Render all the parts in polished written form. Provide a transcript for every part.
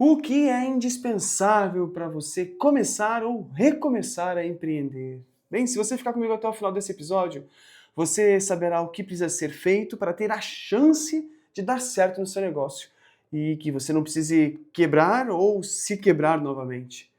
O que é indispensável para você começar ou recomeçar a empreender? Bem, se você ficar comigo até o final desse episódio, você saberá o que precisa ser feito para ter a chance de dar certo no seu negócio e que você não precise quebrar ou se quebrar novamente.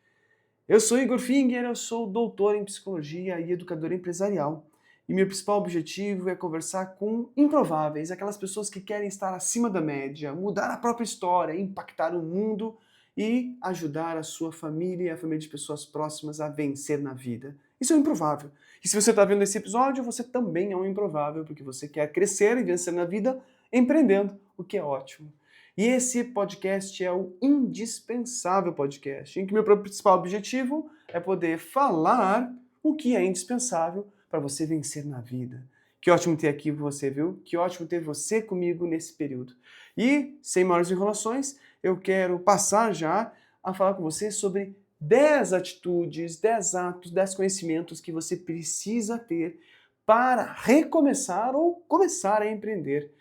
Eu sou Igor Finger, eu sou doutor em psicologia e educador empresarial. E meu principal objetivo é conversar com improváveis, aquelas pessoas que querem estar acima da média, mudar a própria história, impactar o mundo e ajudar a sua família e a família de pessoas próximas a vencer na vida. Isso é um improvável. E se você está vendo esse episódio, você também é um improvável, porque você quer crescer e vencer na vida empreendendo, o que é ótimo. E esse podcast é o indispensável podcast, em que meu principal objetivo é poder falar o que é indispensável para você vencer na vida. Que ótimo ter aqui você, viu? Que ótimo ter você comigo nesse período. E, sem maiores enrolações, eu quero passar já a falar com você sobre 10 atitudes, 10 atos, 10 conhecimentos que você precisa ter para recomeçar ou começar a empreender.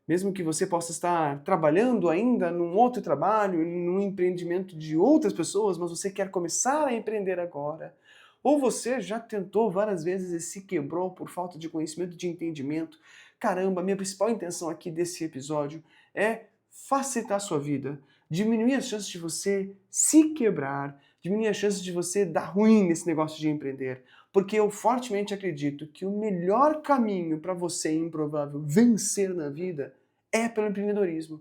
Mesmo que você possa estar trabalhando ainda num outro trabalho, num empreendimento de outras pessoas, mas você quer começar a empreender agora. Ou você já tentou várias vezes e se quebrou por falta de conhecimento, de entendimento. Caramba, minha principal intenção aqui desse episódio é facilitar a sua vida, diminuir as chances de você se quebrar, diminuir as chances de você dar ruim nesse negócio de empreender. Porque eu fortemente acredito que o melhor caminho para você, improvável, vencer na vida é pelo empreendedorismo.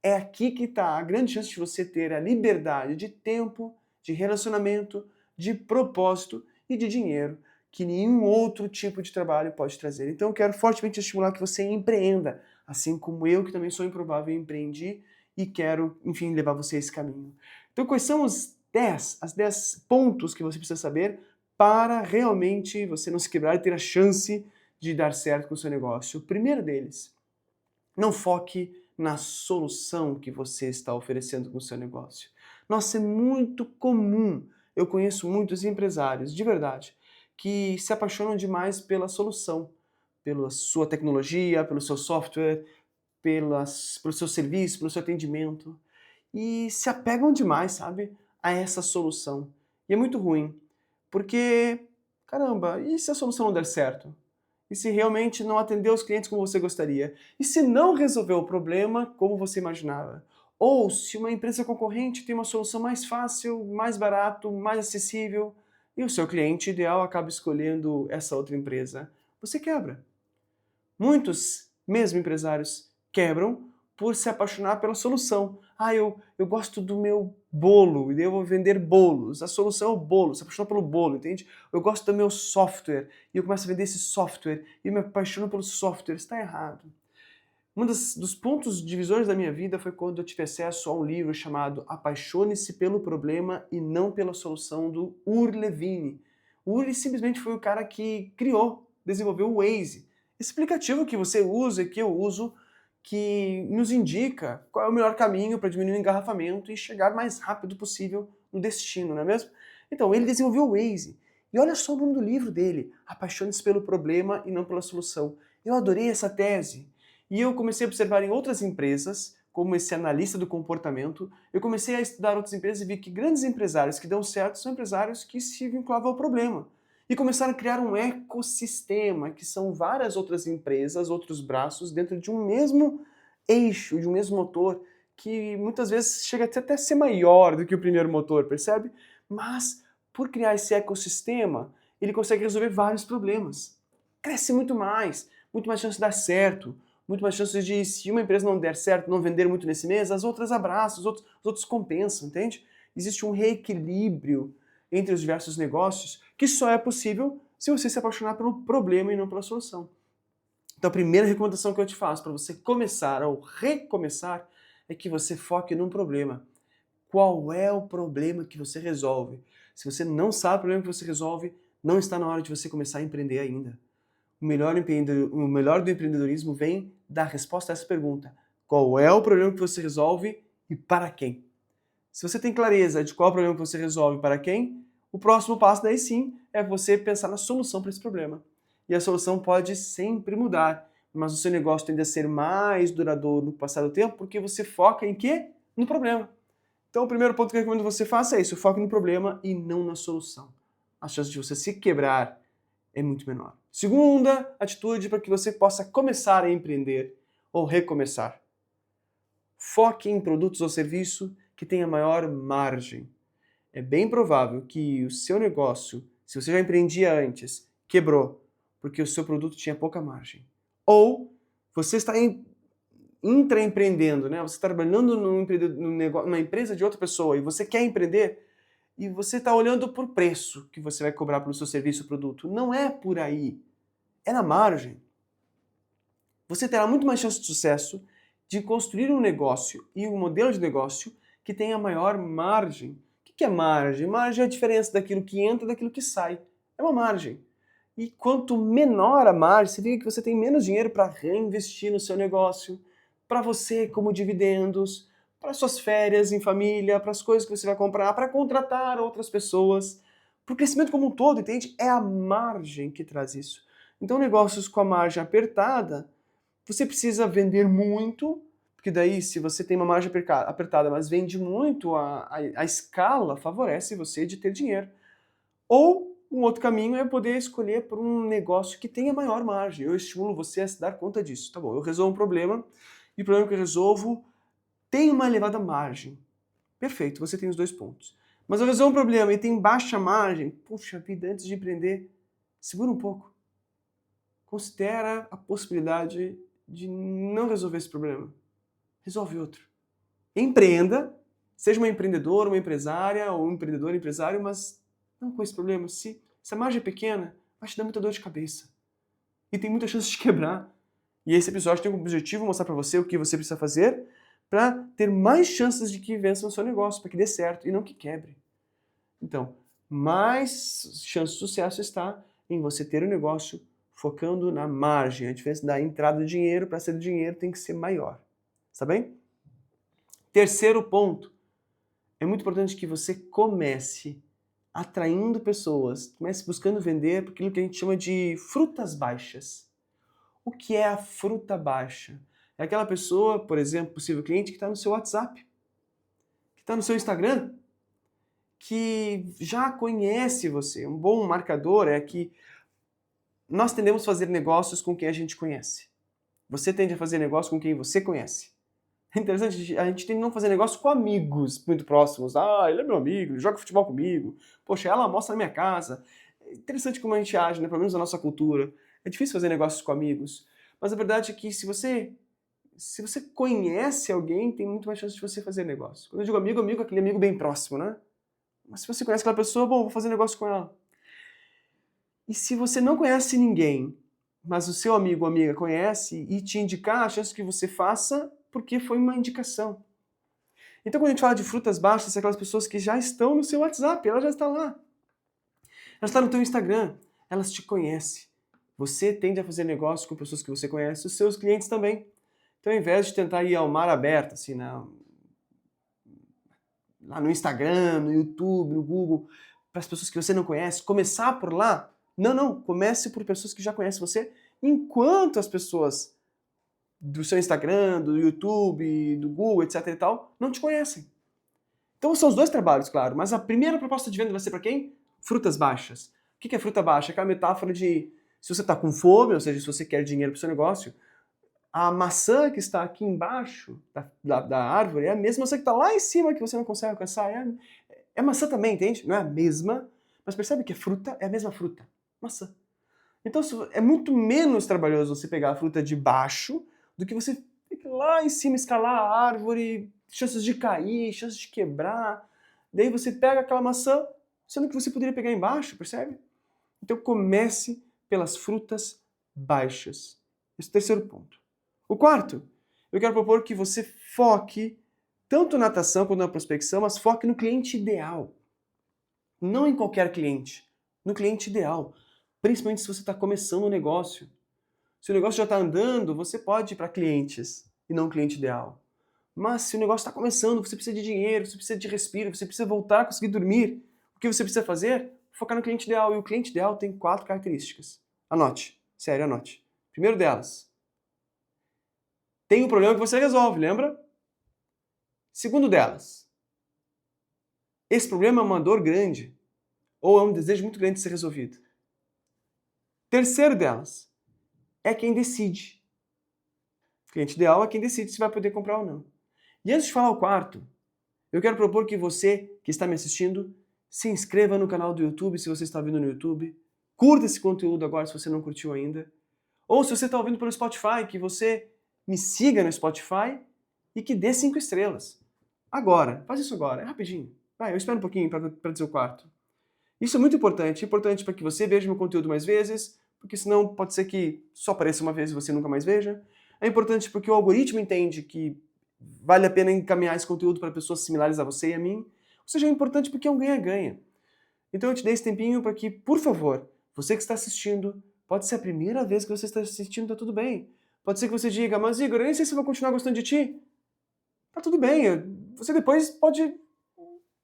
É aqui que está a grande chance de você ter a liberdade de tempo, de relacionamento, de propósito e de dinheiro que nenhum outro tipo de trabalho pode trazer. Então eu quero fortemente estimular que você empreenda, assim como eu, que também sou improvável, empreendi e quero, enfim, levar você a esse caminho. Então quais são as 10 pontos que você precisa saber para realmente você não se quebrar e ter a chance de dar certo com o seu negócio? O primeiro deles, não foque na solução que você está oferecendo com o seu negócio. Nossa, é muito comum. Eu conheço muitos empresários, de verdade, que se apaixonam demais pela solução, pela sua tecnologia, pelo seu software, pelo seu serviço, pelo seu atendimento, e se apegam demais, sabe, a essa solução. E é muito ruim, porque, caramba, e se a solução não der certo? E se realmente não atender os clientes como você gostaria? E se não resolver o problema como você imaginava? Ou se uma empresa concorrente tem uma solução mais fácil, mais barato, mais acessível, e o seu cliente ideal acaba escolhendo essa outra empresa? Você quebra. Muitos, mesmo empresários, quebram por se apaixonar pela solução. Ah, eu gosto do meu bolo, e daí eu vou vender bolos. A solução é o bolo, se apaixonar pelo bolo, entende? Eu gosto do meu software, e eu começo a vender esse software, e eu me apaixono pelo software. Está errado. Dos pontos divisores da minha vida foi quando eu tive acesso a um livro chamado Apaixone-se pelo Problema e Não pela Solução, do Uri Levine. O Uri simplesmente foi o cara que criou, desenvolveu o Waze. Esse aplicativo que você usa e que eu uso, que nos indica qual é o melhor caminho para diminuir o engarrafamento e chegar mais rápido possível no destino, não é mesmo? Então, ele desenvolveu o Waze. E olha só o nome do livro dele, Apaixone-se pelo Problema e Não pela Solução. Eu adorei essa tese. E eu comecei a observar em outras empresas, como esse analista do comportamento, eu comecei a estudar outras empresas e vi que grandes empresários que dão certo são empresários que se vinculavam ao problema. E começaram a criar um ecossistema, que são várias outras empresas, outros braços, dentro de um mesmo eixo, de um mesmo motor, que muitas vezes chega até a ser maior do que o primeiro motor, percebe? Mas, por criar esse ecossistema, ele consegue resolver vários problemas. Cresce muito mais chance de dar certo, muito mais chances de, se uma empresa não der certo, não vender muito nesse mês, as outras abraçam, os outros compensam, entende? Existe um reequilíbrio entre os diversos negócios que só é possível se você se apaixonar pelo problema e não pela solução. Então a primeira recomendação que eu te faço para você começar ou recomeçar é que você foque num problema. Qual é o problema que você resolve? Se você não sabe o problema que você resolve, não está na hora de você começar a empreender ainda. O melhor do empreendedorismo vem da resposta a essa pergunta. Qual é o problema que você resolve e para quem? Se você tem clareza de qual é o problema que você resolve e para quem, o próximo passo daí sim é você pensar na solução para esse problema. E a solução pode sempre mudar, mas o seu negócio tende a ser mais duradouro no passar do tempo porque você foca em quê? No problema. Então, o primeiro ponto que eu recomendo que você faça é isso, foque no problema e não na solução. A chance de você se quebrar é muito menor. Segunda atitude para que você possa começar a empreender ou recomeçar. Foque em produtos ou serviço que tenha maior margem. É bem provável que o seu negócio, se você já empreendia antes, quebrou porque o seu produto tinha pouca margem. Ou você está intraempreendendo, né? Você está trabalhando numa empresa de outra pessoa e você quer empreender e você está olhando por preço que você vai cobrar pelo seu serviço ou produto. Não é por aí. É na margem. Você terá muito mais chance de sucesso de construir um negócio e um modelo de negócio que tenha maior margem. O que é margem? Margem é a diferença daquilo que entra e daquilo que sai. É uma margem. E quanto menor a margem, significa que você tem menos dinheiro para reinvestir no seu negócio, para você como dividendos, para suas férias em família, para as coisas que você vai comprar, para contratar outras pessoas. Para o crescimento como um todo, entende? É a margem que traz isso. Então, negócios com a margem apertada, você precisa vender muito, porque daí, se você tem uma margem apertada, mas vende muito, a escala favorece você de ter dinheiro. Ou um outro caminho é poder escolher por um negócio que tenha maior margem. Eu estimulo você a se dar conta disso. Tá bom, eu resolvo um problema e o problema que eu resolvo tem uma elevada margem. Perfeito, você tem os dois pontos. Mas eu resolvo um problema e tem baixa margem. Puxa vida, antes de empreender, segura um pouco. Considera a possibilidade de não resolver esse problema. Resolve outro. Empreenda, seja uma empreendedora, uma empresária, ou um empreendedor, empresário, mas não com esse problema. Se a margem é pequena, vai te dar muita dor de cabeça. E tem muita chance de quebrar. E esse episódio tem como objetivo mostrar para você o que você precisa fazer para ter mais chances de que vença no seu negócio, para que dê certo e não que quebre. Então, mais chance de sucesso está em você ter um negócio focando na margem. A diferença da entrada de dinheiro para sair do dinheiro tem que ser maior. Está bem? Terceiro ponto. É muito importante que você comece atraindo pessoas, comece buscando vender por aquilo que a gente chama de frutas baixas. O que é a fruta baixa? É aquela pessoa, por exemplo, possível cliente, que está no seu WhatsApp, que está no seu Instagram, que já conhece você. Um bom marcador é que nós tendemos a fazer negócios com quem a gente conhece. Você tende a fazer negócio com quem você conhece. É interessante, a gente tende a não fazer negócio com amigos muito próximos. Ah, ele é meu amigo, ele joga futebol comigo. Poxa, ela almoça na minha casa. É interessante como a gente age, né? Pelo menos na nossa cultura. É difícil fazer negócios com amigos. Mas a verdade é que se você conhece alguém, tem muito mais chance de você fazer negócio. Quando eu digo amigo, amigo é aquele amigo bem próximo, né? Mas se você conhece aquela pessoa, bom, vou fazer negócio com ela. E se você não conhece ninguém, mas o seu amigo ou amiga conhece e te indicar, a chance que você faça porque foi uma indicação. Então, quando a gente fala de frutas baixas, são aquelas pessoas que já estão no seu WhatsApp, ela já está lá. Ela está no teu Instagram, elas te conhecem. Você tende a fazer negócio com pessoas que você conhece, os seus clientes também. Então, ao invés de tentar ir ao mar aberto, assim, lá no Instagram, no YouTube, no Google, para as pessoas que você não conhece, começar por lá. Não, comece por pessoas que já conhecem você, enquanto as pessoas do seu Instagram, do YouTube, do Google, etc e tal, não te conhecem. Então são os dois trabalhos, claro, mas a primeira proposta de venda vai ser para quem? Frutas baixas. O que é fruta baixa? É aquela metáfora de se você está com fome, ou seja, se você quer dinheiro para o seu negócio, a maçã que está aqui embaixo da árvore é a mesma maçã que está lá em cima que você não consegue alcançar. É maçã também, entende? Não é a mesma, mas percebe que a fruta é a mesma fruta. Maçã. Então é muito menos trabalhoso você pegar a fruta de baixo do que você ficar lá em cima, escalar a árvore, chances de cair, chances de quebrar. Daí você pega aquela maçã, sendo que você poderia pegar embaixo, percebe? Então comece pelas frutas baixas. Esse é o terceiro ponto. O quarto, eu quero propor que você foque tanto na natação quanto na prospecção, mas foque no cliente ideal. Não em qualquer cliente, no cliente ideal. Principalmente se você está começando um negócio. Se o negócio já está andando, você pode ir para clientes e não cliente ideal. Mas se o negócio está começando, você precisa de dinheiro, você precisa de respiro, você precisa voltar a conseguir dormir. O que você precisa fazer? Focar no cliente ideal. E o cliente ideal tem 4 características. Anote. Sério, anote. Primeiro delas, tem um problema que você resolve, lembra? Segundo delas, esse problema é uma dor grande ou é um desejo muito grande de ser resolvido. Terceiro delas é quem decide. O cliente ideal é quem decide se vai poder comprar ou não. E antes de falar o quarto, eu quero propor que você que está me assistindo se inscreva no canal do YouTube se você está vendo no YouTube, curta esse conteúdo agora se você não curtiu ainda, ou se você está ouvindo pelo Spotify, que você me siga no Spotify e que dê 5 estrelas. Agora, faz isso agora, é rapidinho. Vai, eu espero um pouquinho para dizer o quarto. Isso é muito importante para que você veja meu conteúdo mais vezes, porque senão pode ser que só apareça uma vez e você nunca mais veja. É importante porque o algoritmo entende que vale a pena encaminhar esse conteúdo para pessoas similares a você e a mim. Ou seja, é importante porque é um ganha-ganha. Então eu te dei esse tempinho para que, por favor, você que está assistindo, pode ser a primeira vez que você está assistindo, tá tudo bem. Pode ser que você diga, mas Igor, eu nem sei se eu vou continuar gostando de ti. Tá tudo bem, você depois pode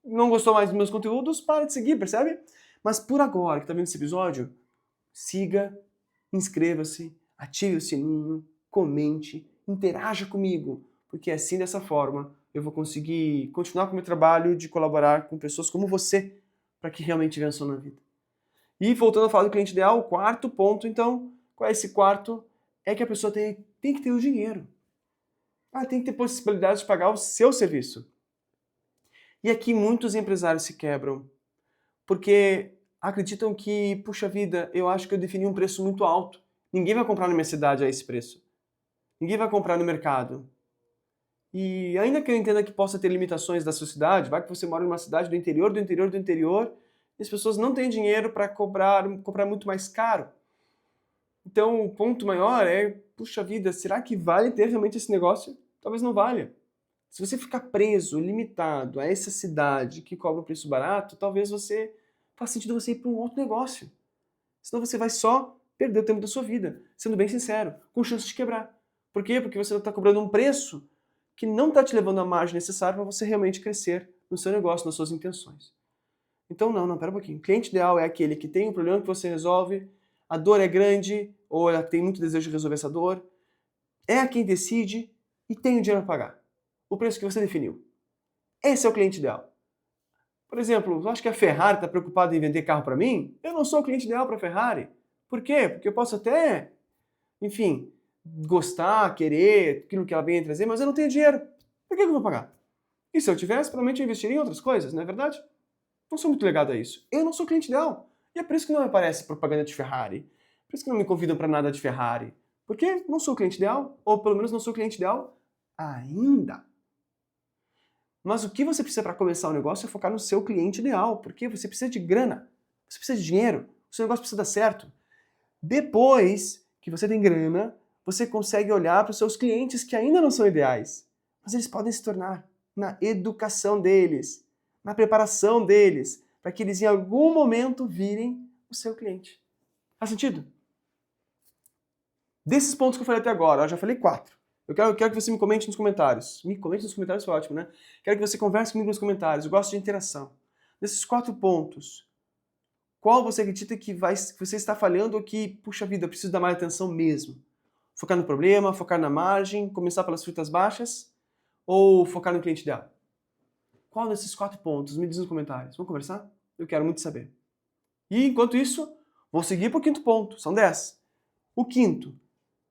não gostou mais dos meus conteúdos, para de seguir, percebe? Mas por agora que está vendo esse episódio, siga, inscreva-se, ative o sininho, comente, interaja comigo, porque assim, dessa forma, eu vou conseguir continuar com o meu trabalho de colaborar com pessoas como você, para que realmente vençam na vida. E voltando a falar do cliente ideal, o quarto ponto, então, qual é esse quarto? É que a pessoa tem que ter o dinheiro. Ela tem que ter possibilidade de pagar o seu serviço. E aqui muitos empresários se quebram, porque acreditam que, puxa vida, eu acho que eu defini um preço muito alto. Ninguém vai comprar na minha cidade a esse preço. Ninguém vai comprar no mercado. E ainda que eu entenda que possa ter limitações da sua cidade, vai que você mora numa cidade do interior, e as pessoas não têm dinheiro para comprar muito mais caro. Então o ponto maior é, puxa vida, será que vale ter realmente esse negócio? Talvez não valha. Se você ficar preso, limitado a essa cidade que cobra um preço barato, talvez faça sentido você ir para um outro negócio. Senão você vai só perder o tempo da sua vida, sendo bem sincero, com chance de quebrar. Por quê? Porque você está cobrando um preço que não está te levando à margem necessária para você realmente crescer no seu negócio, nas suas intenções. Então não, pera um pouquinho. O cliente ideal é aquele que tem um problema que você resolve, a dor é grande, ou ela tem muito desejo de resolver essa dor, é quem decide e tem o dinheiro para pagar o preço que você definiu. Esse é o cliente ideal. Por exemplo, eu acho que a Ferrari está preocupada em vender carro para mim? Eu não sou o cliente ideal para a Ferrari. Por quê? Porque eu posso até, enfim, gostar, querer aquilo que ela vem trazer, mas eu não tenho dinheiro. Por que eu vou pagar? E se eu tivesse, provavelmente eu investiria em outras coisas, não é verdade? Não sou muito ligado a isso. Eu não sou cliente ideal. E é por isso que não me aparece propaganda de Ferrari. Por isso que não me convidam para nada de Ferrari. Porque não sou cliente ideal, ou pelo menos não sou cliente ideal ainda. Mas o que você precisa para começar o negócio é focar no seu cliente ideal, porque você precisa de grana, você precisa de dinheiro, o seu negócio precisa dar certo. Depois que você tem grana, você consegue olhar para os seus clientes que ainda não são ideais, mas eles podem se tornar na educação deles, na preparação deles, para que eles em algum momento virem o seu cliente. Faz sentido? Desses pontos que eu falei até agora, eu já falei 4. Eu quero que você me comente nos comentários. Me comente nos comentários, foi ótimo, né? Quero que você converse comigo nos comentários. Eu gosto de interação. Desses 4 pontos, qual você acredita que você está falhando ou que, puxa vida, eu preciso dar mais atenção mesmo? Focar no problema, focar na margem, começar pelas frutas baixas ou focar no cliente ideal? Qual desses 4 pontos? Me diz nos comentários. Vamos conversar? Eu quero muito saber. E, enquanto isso, vou seguir para o 5º ponto. São 10. O 5º,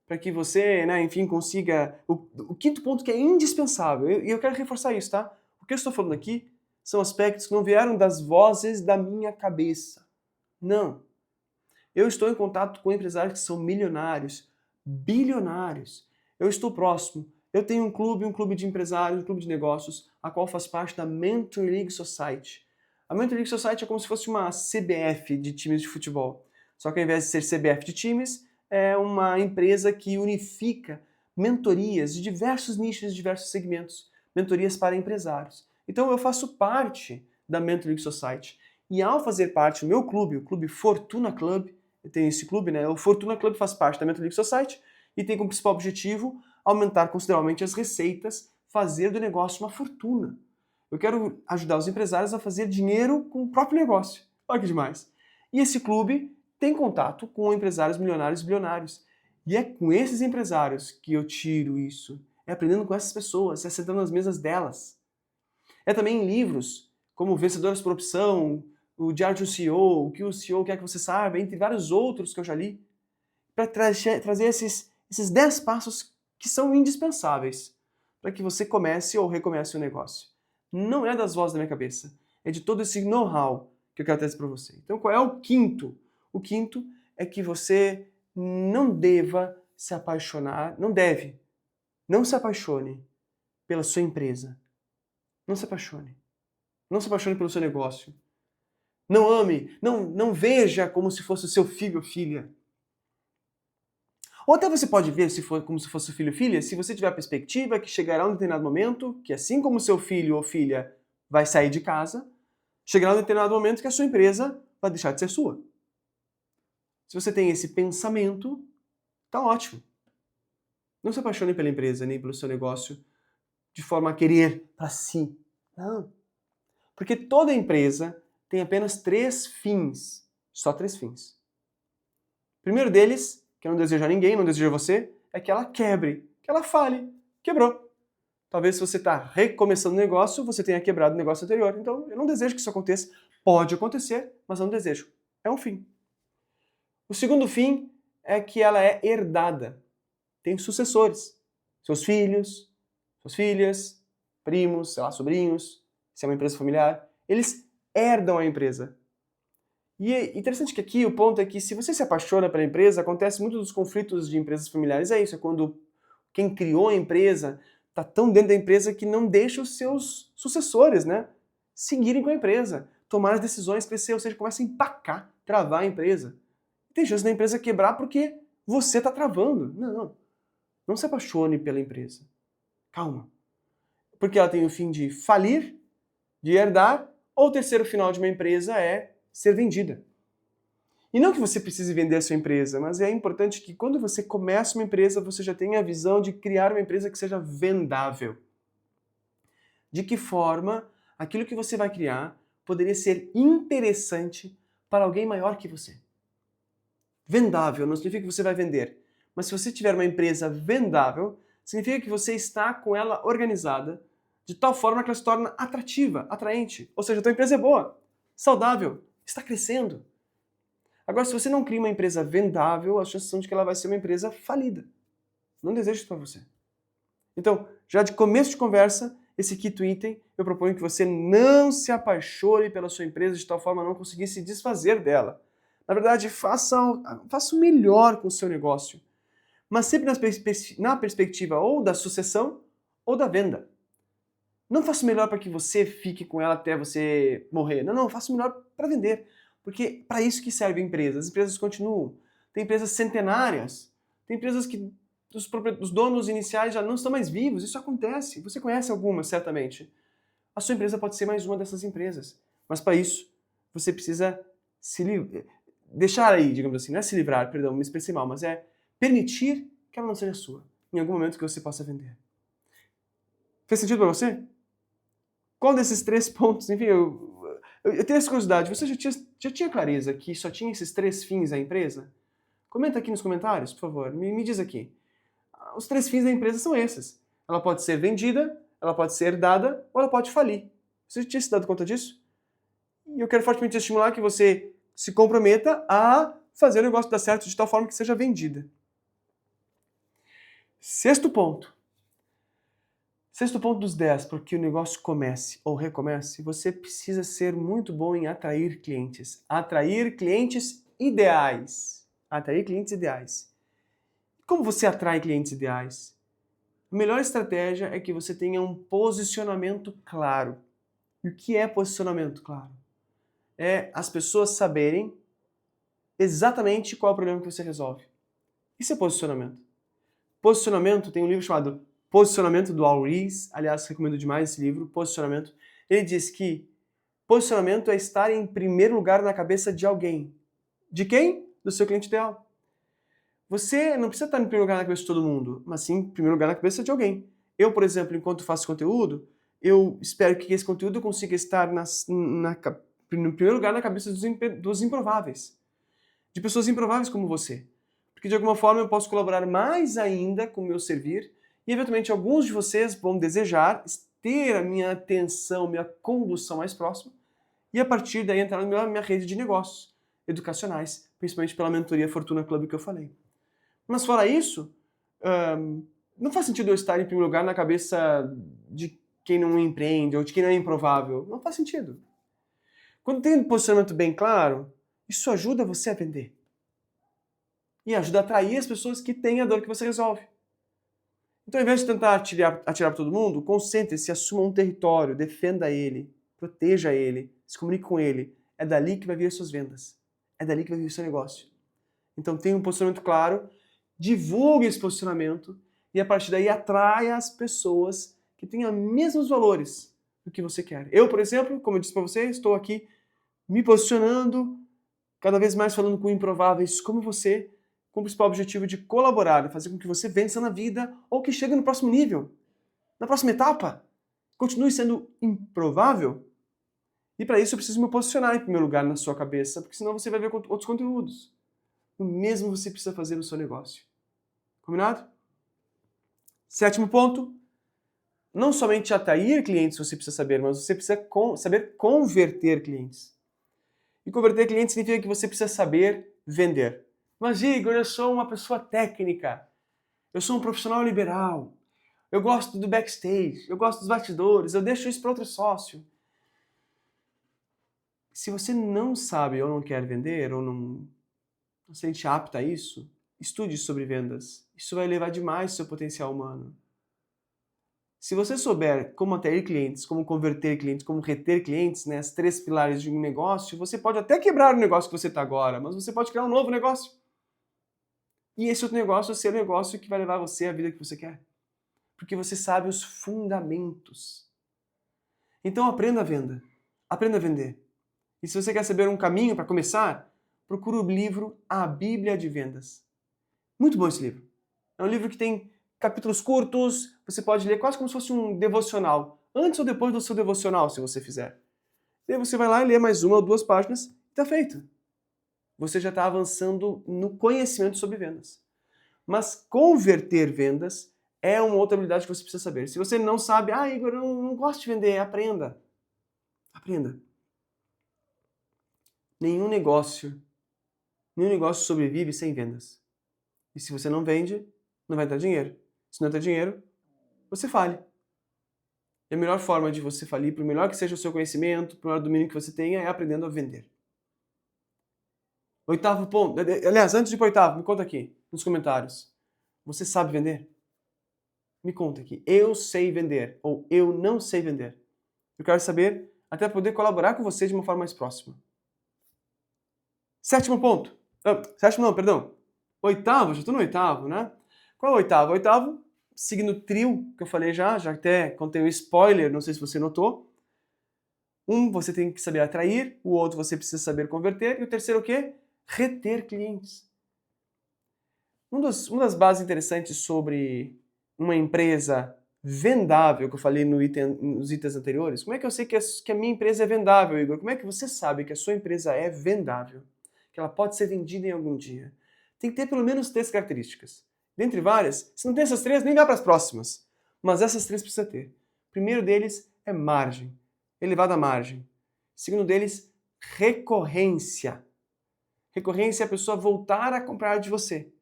para que você, enfim, consiga... O 5º ponto que é indispensável, e eu quero reforçar isso, tá? O que eu estou falando aqui são aspectos que não vieram das vozes da minha cabeça. Não. Eu estou em contato com empresários que são milionários, bilionários. Eu estou próximo. Eu tenho um clube de empresários, um clube de negócios, a qual faz parte da Mentor League Society. A Mentor League Society é como se fosse uma CBF de times de futebol. Só que ao invés de ser CBF de times, é uma empresa que unifica mentorias de diversos nichos, de diversos segmentos, mentorias para empresários. Então eu faço parte da Mentor League Society. E ao fazer parte do meu clube, o Clube Fortuna Club, eu tenho esse clube, né? O Fortuna Club faz parte da Mentor League Society e tem como principal objetivo aumentar consideravelmente as receitas, fazer do negócio uma fortuna. Eu quero ajudar os empresários a fazer dinheiro com o próprio negócio. Olha que demais. E esse clube tem contato com empresários milionários e bilionários. E é com esses empresários que eu tiro isso. É aprendendo com essas pessoas, é sentando nas mesas delas. É também em livros como Vencedores por Opção, o Diário de um CEO, o que o CEO quer que você saiba, entre vários outros que eu já li, para trazer esses 10 passos que são indispensáveis para que você comece ou recomece o negócio. Não é das vozes da minha cabeça, é de todo esse know-how que eu quero trazer para você. Então, qual é o quinto? O quinto é que você não deva se apaixonar, não se apaixone pela sua empresa. Não se apaixone. Não se apaixone pelo seu negócio. Não ame, não veja como se fosse o seu filho ou filha. Ou até você pode ver como se fosse o filho ou filha, se você tiver a perspectiva que chegará um determinado momento que, assim como seu filho ou filha vai sair de casa, chegará um determinado momento que a sua empresa vai deixar de ser sua. Se você tem esse pensamento, tá ótimo. Não se apaixone pela empresa nem pelo seu negócio de forma a querer para si. Não. Porque toda empresa tem apenas 3 fins. Só 3 fins. O primeiro deles, que eu não desejo a ninguém, não desejo a você, é que ela quebre, que ela fale. Quebrou. Talvez se você está recomeçando o negócio, você tenha quebrado o negócio anterior. Então, eu não desejo que isso aconteça. Pode acontecer, mas eu não desejo. É um fim. O segundo fim é que ela é herdada. Tem sucessores. Seus filhos, suas filhas, primos, sei lá, sobrinhos, se é uma empresa familiar. Eles herdam a empresa. E é interessante que aqui o ponto é que se você se apaixona pela empresa, acontece muito dos conflitos de empresas familiares. É isso, é quando quem criou a empresa está tão dentro da empresa que não deixa os seus sucessores, né, seguirem com a empresa, tomar as decisões, crescer, ou seja, começa a empacar, travar a empresa. Tem chance da empresa quebrar porque você está travando. Não se apaixone pela empresa. Calma. Porque ela tem o fim de falir, de herdar, ou o terceiro final de uma empresa é ser vendida. E não que você precise vender a sua empresa, mas é importante que quando você começa uma empresa, você já tenha a visão de criar uma empresa que seja vendável. De que forma aquilo que você vai criar poderia ser interessante para alguém maior que você. Vendável não significa que você vai vender, mas se você tiver uma empresa vendável, significa que você está com ela organizada de tal forma que ela se torna atrativa, atraente. Ou seja, a tua empresa é boa, saudável, está crescendo. Agora, se você não cria uma empresa vendável, as chances são de que ela vai ser uma empresa falida. Não desejo isso para você. Então, já de começo de conversa, esse quinto item, eu proponho que você não se apaixone pela sua empresa de tal forma a não conseguir se desfazer dela. Na verdade, faça o melhor com o seu negócio, mas sempre na perspectiva ou da sucessão ou da venda. Não faça o melhor para que você fique com ela até você morrer. Não, faça o melhor para vender. Porque para isso que serve a empresa. As empresas continuam. Tem empresas centenárias. Tem empresas que os donos iniciais já não estão mais vivos. Isso acontece. Você conhece algumas, certamente. A sua empresa pode ser mais uma dessas empresas. Mas para isso, você precisa deixar aí, digamos assim, não é se livrar, perdão, me expressei mal, mas é permitir que ela não seja sua. Em algum momento que você possa vender. Fez sentido para você? Qual desses 3 pontos, enfim, eu tenho essa curiosidade, você já tinha clareza que só tinha esses 3 fins a empresa? Comenta aqui nos comentários, por favor, me diz aqui. Os 3 fins da empresa são esses. Ela pode ser vendida, ela pode ser herdada ou ela pode falir. Você já tinha se dado conta disso? E eu quero fortemente estimular que você se comprometa a fazer o negócio dar certo de tal forma que seja vendida. Sexto ponto dos 10, para que o negócio comece ou recomece, você precisa ser muito bom em atrair clientes. Atrair clientes ideais. Atrair clientes ideais. Como você atrai clientes ideais? A melhor estratégia é que você tenha um posicionamento claro. E o que é posicionamento claro? É as pessoas saberem exatamente qual é o problema que você resolve. Isso é posicionamento. Posicionamento, tem um livro chamado Posicionamento, do Al Ries, aliás, recomendo demais esse livro, Posicionamento. Ele diz que posicionamento é estar em primeiro lugar na cabeça de alguém. De quem? Do seu cliente ideal. Você não precisa estar em primeiro lugar na cabeça de todo mundo, mas sim em primeiro lugar na cabeça de alguém. Eu, por exemplo, enquanto faço conteúdo, eu espero que esse conteúdo consiga estar no primeiro lugar na cabeça dos improváveis. De pessoas improváveis como você. Porque de alguma forma eu posso colaborar mais ainda com o meu servir e eventualmente alguns de vocês vão desejar ter a minha atenção, minha condução mais próxima e a partir daí entrar na minha rede de negócios educacionais, principalmente pela mentoria Fortuna Club que eu falei. Mas fora isso, não faz sentido eu estar em primeiro lugar na cabeça de quem não empreende ou de quem não é improvável. Não faz sentido. Quando tem um posicionamento bem claro, isso ajuda você a vender. E ajuda a atrair as pessoas que têm a dor que você resolve. Então, ao invés de tentar atirar para todo mundo, concentre-se, assuma um território, defenda ele, proteja ele, se comunique com ele. É dali que vai vir as suas vendas. É dali que vai vir o seu negócio. Então, tenha um posicionamento claro, divulgue esse posicionamento e, a partir daí, atraia as pessoas que têm os mesmos valores do que você quer. Eu, por exemplo, como eu disse para você, estou aqui me posicionando, cada vez mais falando com improváveis como você, com o principal objetivo de colaborar, fazer com que você vença na vida ou que chegue no próximo nível, na próxima etapa. Continue sendo improvável. E para isso eu preciso me posicionar em primeiro lugar na sua cabeça, porque senão você vai ver outros conteúdos. O mesmo você precisa fazer no seu negócio. Combinado? 7º ponto. Não somente atrair clientes você precisa saber, mas você precisa saber converter clientes. E converter clientes significa que você precisa saber vender. Mas Igor, eu sou uma pessoa técnica. Eu sou um profissional liberal. Eu gosto do backstage, eu gosto dos bastidores, eu deixo isso para outro sócio. Se você não sabe ou não quer vender, ou não se sente apta a isso, estude sobre vendas. Isso vai elevar demais o seu potencial humano. Se você souber como atrair clientes, como converter clientes, como reter clientes, né, as 3 pilares de um negócio, você pode até quebrar o negócio que você está agora, mas você pode criar um novo negócio. E esse outro negócio é o seu negócio que vai levar você à vida que você quer. Porque você sabe os fundamentos. Então aprenda a venda. Aprenda a vender. E se você quer saber um caminho para começar, procure o livro A Bíblia de Vendas. Muito bom esse livro. É um livro que tem capítulos curtos, você pode ler quase como se fosse um devocional. Antes ou depois do seu devocional, se você fizer. E aí você vai lá e lê mais 1 ou 2 páginas e está feito. Você já está avançando no conhecimento sobre vendas. Mas converter vendas é uma outra habilidade que você precisa saber. Se você não sabe, Igor, eu não gosto de vender, aprenda. Aprenda. Nenhum negócio sobrevive sem vendas. E se você não vende, não vai dar dinheiro. Se não der dinheiro, você fale. E a melhor forma de você falir, por melhor que seja o seu conhecimento, por melhor domínio que você tenha, é aprendendo a vender. 8º ponto. Aliás, antes de ir para o 8º, me conta aqui, nos comentários. Você sabe vender? Me conta aqui. Eu sei vender ou eu não sei vender. Eu quero saber, até poder colaborar com você de uma forma mais próxima. 7º ponto. 7º não, perdão. 8º, já estou no 8º, né? Qual é o 8º? O 8º, seguindo o trio que eu falei já até contei um spoiler, não sei se você notou. Um, você tem que saber atrair, o outro você precisa saber converter, e o terceiro o quê? Reter clientes. Uma das bases interessantes sobre uma empresa vendável, que eu falei nos itens anteriores, como é que eu sei que a minha empresa é vendável, Igor? Como é que você sabe que a sua empresa é vendável? Que ela pode ser vendida em algum dia? Tem que ter pelo menos 3 características. Dentre várias, se não tem essas 3, nem dá para as próximas. Mas essas 3 precisa ter. O primeiro deles é margem, elevada margem. O segundo deles, recorrência. Recorrência é a pessoa voltar a comprar de você.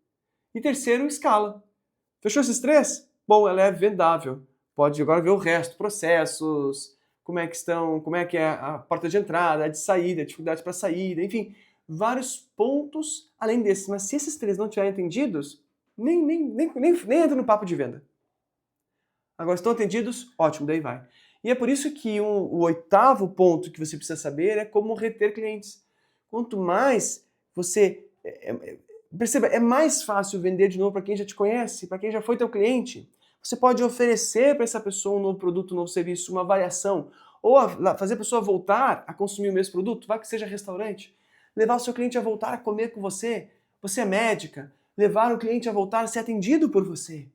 E terceiro, escala. Fechou esses 3? Bom, ela é vendável. Pode agora ver o resto, processos, como é que estão, como é que é a porta de entrada, a de saída, a dificuldade para saída, enfim, vários pontos além desses. Mas se esses 3 não estiverem entendidos, nem entra no papo de venda. Agora, estão atendidos? Ótimo, daí vai. E é por isso que o 8º ponto que você precisa saber é como reter clientes. Quanto mais você... perceba, é mais fácil vender de novo para quem já te conhece, para quem já foi teu cliente. Você pode oferecer para essa pessoa um novo produto, um novo serviço, uma variação, ou fazer a pessoa voltar a consumir o mesmo produto, vai que seja restaurante. Levar o seu cliente a voltar a comer com você. Você é médica. Levar o cliente a voltar a ser atendido por você.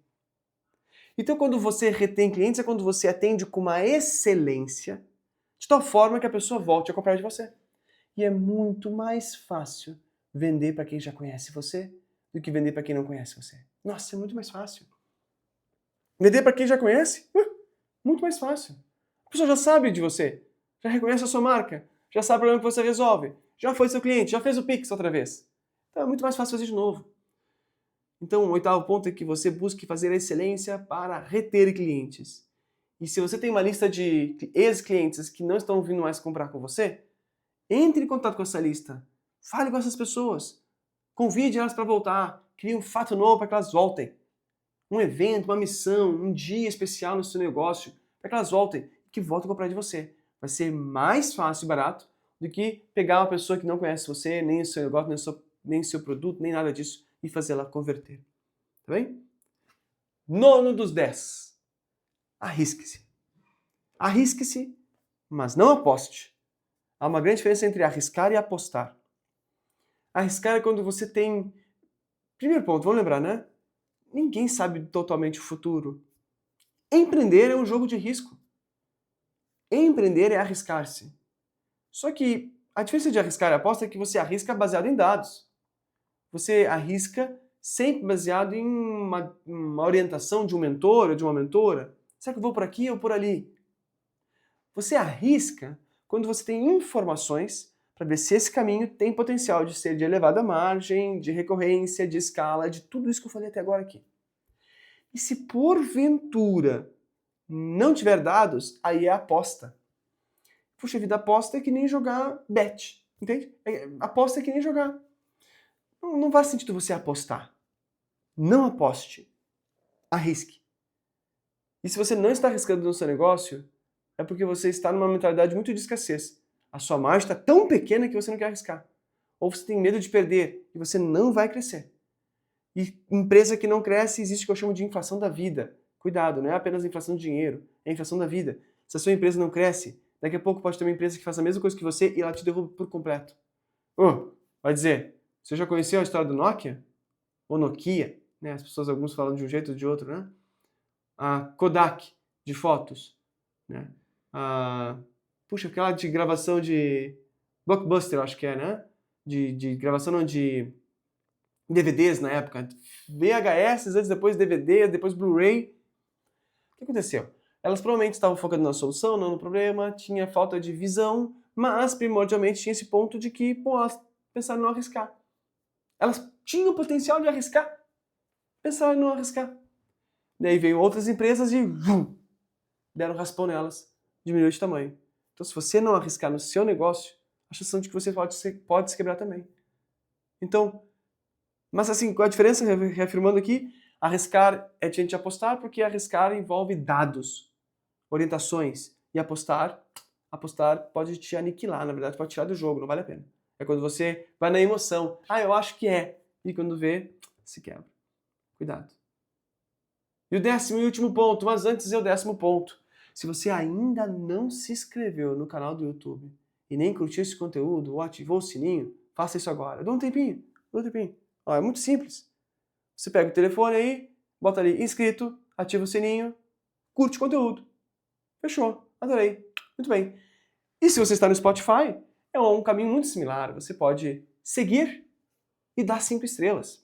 Então, quando você retém clientes, é quando você atende com uma excelência, de tal forma que a pessoa volte a comprar de você. E é muito mais fácil vender para quem já conhece você do que vender para quem não conhece você. Nossa, é muito mais fácil. Vender para quem já conhece? Muito mais fácil. A pessoa já sabe de você, já reconhece a sua marca, já sabe o problema que você resolve, já foi seu cliente, já fez o Pix outra vez. Então é muito mais fácil fazer de novo. Então, o 8º ponto é que você busque fazer excelência para reter clientes. E se você tem uma lista de ex-clientes que não estão vindo mais comprar com você, entre em contato com essa lista. Fale com essas pessoas. Convide elas para voltar. Crie um fato novo para que elas voltem. Um evento, uma missão, um dia especial no seu negócio para que elas voltem e que voltem a comprar de você. Vai ser mais fácil e barato do que pegar uma pessoa que não conhece você, nem o seu negócio, nem o seu produto, nem nada disso e fazer ela converter. Tá bem? 9 dos 10. Arrisque-se. Arrisque-se, mas não aposte. Há uma grande diferença entre arriscar e apostar. Arriscar é quando você tem... Primeiro ponto, vamos lembrar, né? Ninguém sabe totalmente o futuro. Empreender é um jogo de risco. Empreender é arriscar-se. Só que a diferença de arriscar e aposta é que você arrisca baseado em dados. Você arrisca sempre baseado em uma orientação de um mentor ou de uma mentora. Será que eu vou por aqui ou por ali? Você arrisca quando você tem informações para ver se esse caminho tem potencial de ser de elevada margem, de recorrência, de escala, de tudo isso que eu falei até agora aqui. E se porventura não tiver dados, aí é aposta. Puxa vida, aposta é que nem jogar bet, entende? Aposta é que nem jogar. Não faz sentido você apostar. Não aposte. Arrisque. E se você não está arriscando no seu negócio, é porque você está numa mentalidade muito de escassez. A sua margem está tão pequena que você não quer arriscar. Ou você tem medo de perder e você não vai crescer. E empresa que não cresce, existe o que eu chamo de inflação da vida. Cuidado, não é apenas a inflação de dinheiro, é a inflação da vida. Se a sua empresa não cresce, daqui a pouco pode ter uma empresa que faça a mesma coisa que você e ela te derruba por completo. Vai dizer, você já conheceu a história do Nokia? Ou Nokia? Né? As pessoas, alguns falam de um jeito ou de outro, né? A Kodak, de fotos. Né? Puxa, aquela de gravação de Blockbuster, eu acho que é, né? De gravação não, de DVDs na época. VHS, antes, depois DVD, depois Blu-ray. O que aconteceu? Elas provavelmente estavam focando na solução, não no problema, tinha falta de visão, mas primordialmente tinha esse ponto de que, elas pensaram em não arriscar. Elas tinham o potencial de arriscar, pensaram em não arriscar. Daí veio outras empresas e deram raspão nelas, diminuiu de tamanho. Então, se você não arriscar no seu negócio, a chance de que você pode se quebrar também. Então, mas assim, qual a diferença, reafirmando aqui? Arriscar é diferente de apostar, porque arriscar envolve dados, orientações. E apostar pode te aniquilar, na verdade, pode tirar do jogo, não vale a pena. É quando você vai na emoção. Eu acho que é. E quando vê, se quebra. Cuidado. E o 10º e último ponto, mas antes é o 10º ponto. Se você ainda não se inscreveu no canal do YouTube e nem curtiu esse conteúdo ou ativou o sininho, faça isso agora. Dá um tempinho. É muito simples. Você pega o telefone aí, bota ali inscrito, ativa o sininho, curte o conteúdo. Fechou. Adorei. Muito bem. E se você está no Spotify, é um caminho muito similar. Você pode seguir e dar 5 estrelas.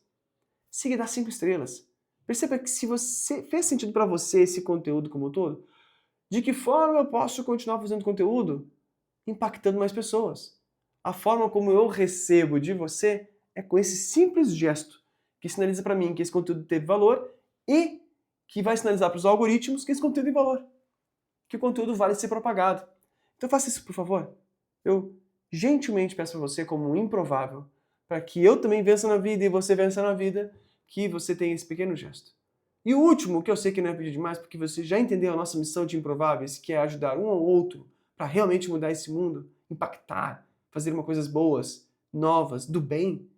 Siga e dá 5 estrelas. Perceba que se você fez sentido para você esse conteúdo como um todo, de que forma eu posso continuar fazendo conteúdo? Impactando mais pessoas. A forma como eu recebo de você é com esse simples gesto que sinaliza para mim que esse conteúdo teve valor e que vai sinalizar para os algoritmos que esse conteúdo tem valor, que o conteúdo vale ser propagado. Então faça isso, por favor. Eu gentilmente peço para você, como um improvável, para que eu também vença na vida e você vença na vida, que você tenha esse pequeno gesto. E o último, que eu sei que não é pedir demais, porque você já entendeu a nossa missão de improváveis, que é ajudar um ao outro para realmente mudar esse mundo, impactar, fazer coisas boas, novas, do bem.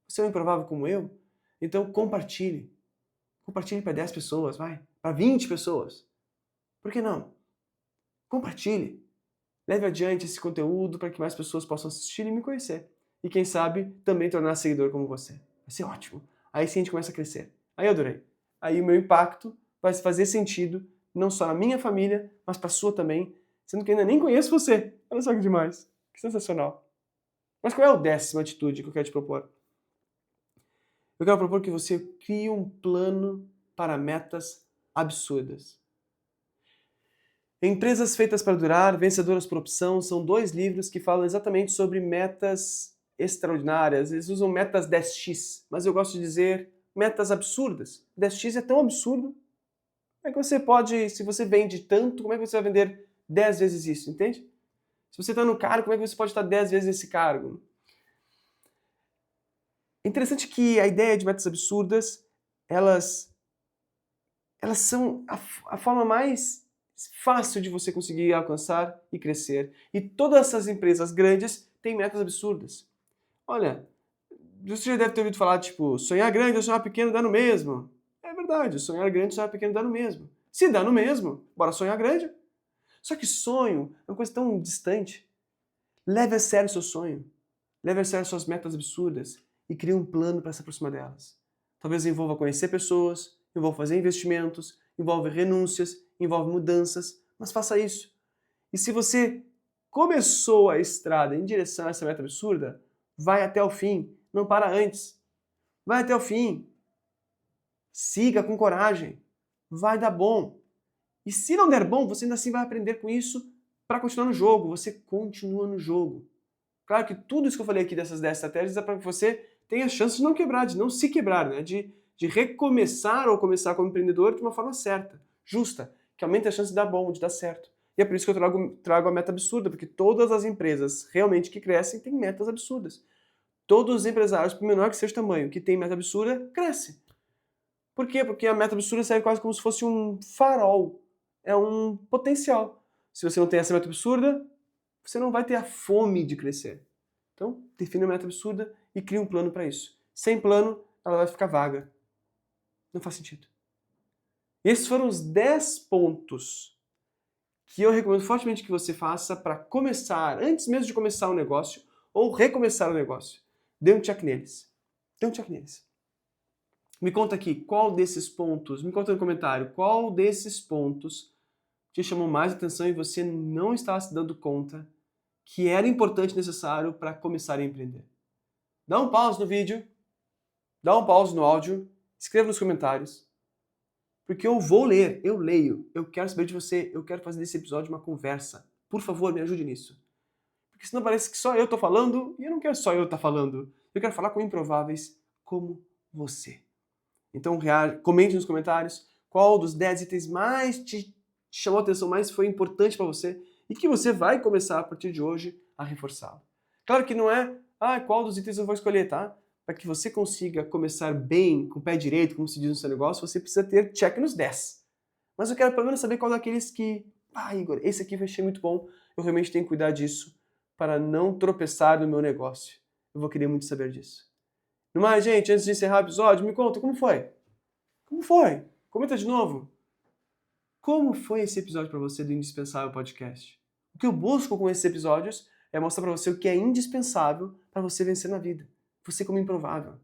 Você é um improvável como eu? Então compartilhe. Compartilhe para 10 pessoas, vai. Para 20 pessoas. Por que não? Compartilhe. Leve adiante esse conteúdo para que mais pessoas possam assistir e me conhecer. E quem sabe também tornar seguidor como você. Vai ser ótimo. Aí sim a gente começa a crescer. Aí eu adorei. Aí o meu impacto vai fazer sentido, não só na minha família, mas para a sua também, sendo que eu ainda nem conheço você. Olha só que demais. Que sensacional. Mas qual é a 10ª atitude que eu quero te propor? Eu quero propor que você crie um plano para metas absurdas. Empresas Feitas para Durar, Vencedoras por Opção, são 2 livros que falam exatamente sobre metas extraordinárias. Eles usam metas 10x, mas eu gosto de dizer metas absurdas. 10x é tão absurdo. Como é que você pode, se você vende tanto, como é que você vai vender 10 vezes isso, entende? Se você está no cargo, como é que você pode estar 10 vezes nesse cargo? É interessante que a ideia de metas absurdas, elas são a forma mais fácil de você conseguir alcançar e crescer. E todas essas empresas grandes têm metas absurdas. Olha, você já deve ter ouvido falar, tipo, sonhar grande ou sonhar pequeno dá no mesmo. É verdade, sonhar grande ou sonhar pequeno dá no mesmo. Se dá no mesmo, bora sonhar grande. Só que sonho é uma coisa tão distante. Leve a sério o seu sonho. Leve a sério suas metas absurdas e crie um plano para se aproximar delas. Talvez envolva conhecer pessoas, envolva fazer investimentos, envolve renúncias, envolve mudanças, mas faça isso. E se você começou a estrada em direção a essa meta absurda, vai até o fim, não para antes. Vai até o fim. Siga com coragem. Vai dar bom. E se não der bom, você ainda assim vai aprender com isso para continuar no jogo. Você continua no jogo. Claro que tudo isso que eu falei aqui dessas 10 estratégias é para que você tenha a chance de não quebrar, de não se quebrar, né? de recomeçar ou começar como empreendedor de uma forma certa, justa, que aumente a chance de dar bom, de dar certo. E é por isso que eu trago a meta absurda, porque todas as empresas realmente que crescem têm metas absurdas. Todos os empresários, por menor que seja o tamanho, que tem meta absurda, crescem. Por quê? Porque a meta absurda serve quase como se fosse um farol. É um potencial. Se você não tem essa meta absurda, você não vai ter a fome de crescer. Então, define uma meta absurda e crie um plano para isso. Sem plano, ela vai ficar vaga. Não faz sentido. E esses foram os 10 pontos que eu recomendo fortemente que você faça para começar, antes mesmo de começar um negócio, ou recomeçar o negócio. Dê um check neles. Dê um check neles. Me conta aqui, qual desses pontos, me conta no comentário, qual desses pontos te chamou mais atenção e você não estava se dando conta que era importante e necessário para começar a empreender. Dá um pause no vídeo, dá um pause no áudio, escreva nos comentários, porque eu vou ler, eu leio, eu quero saber de você, eu quero fazer desse episódio uma conversa. Por favor, me ajude nisso. Porque senão parece que só eu estou falando e eu não quero só eu estar falando. Eu quero falar com improváveis como você. Então, comente nos comentários qual dos 10 itens mais te chamou a atenção, mais foi importante para você e que você vai começar a partir de hoje a reforçá-lo. Claro que não é, qual dos itens eu vou escolher, tá? Para que você consiga começar bem, com o pé direito, como se diz no seu negócio, você precisa ter check nos 10. Mas eu quero pelo menos saber qual daqueles que, Igor, esse aqui eu achei muito bom, eu realmente tenho que cuidar disso para não tropeçar no meu negócio. Eu vou querer muito saber disso. No mais, gente, antes de encerrar o episódio, me conta, como foi? Como foi? Comenta de novo. Como foi esse episódio para você do Indispensável Podcast? O que eu busco com esses episódios é mostrar para você o que é indispensável para você vencer na vida. Você como improvável.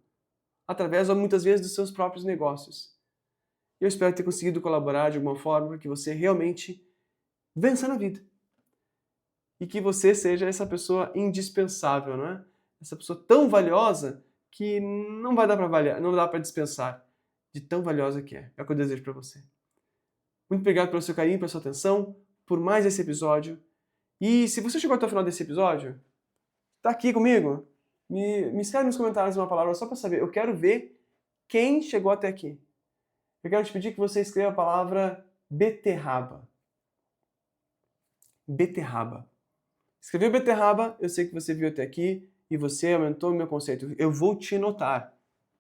Através, ou muitas vezes, dos seus próprios negócios. Eu espero ter conseguido colaborar de alguma forma para que você realmente vença na vida. E que você seja essa pessoa indispensável, não é? Essa pessoa tão valiosa que não vai dar para avaliar, não dá para dispensar de tão valiosa que é. É o que eu desejo para você. Muito obrigado pelo seu carinho, pela sua atenção, por mais esse episódio. E se você chegou até o final desse episódio, tá aqui comigo, me escreve nos comentários uma palavra só para saber. Eu quero ver quem chegou até aqui. Eu quero te pedir que você escreva a palavra beterraba. Beterraba. Escreveu beterraba, eu sei que você viu até aqui e você aumentou o meu conceito. Eu vou te notar.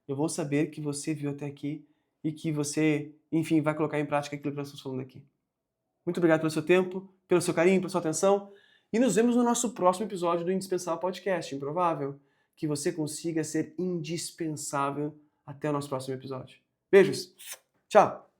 Eu vou saber que você viu até aqui e que você, enfim, vai colocar em prática aquilo que nós estamos falando aqui. Muito obrigado pelo seu tempo, pelo seu carinho, pela sua atenção e nos vemos no nosso próximo episódio do Indispensável Podcast, Improvável. Que você consiga ser indispensável até o nosso próximo episódio. Beijos! Tchau!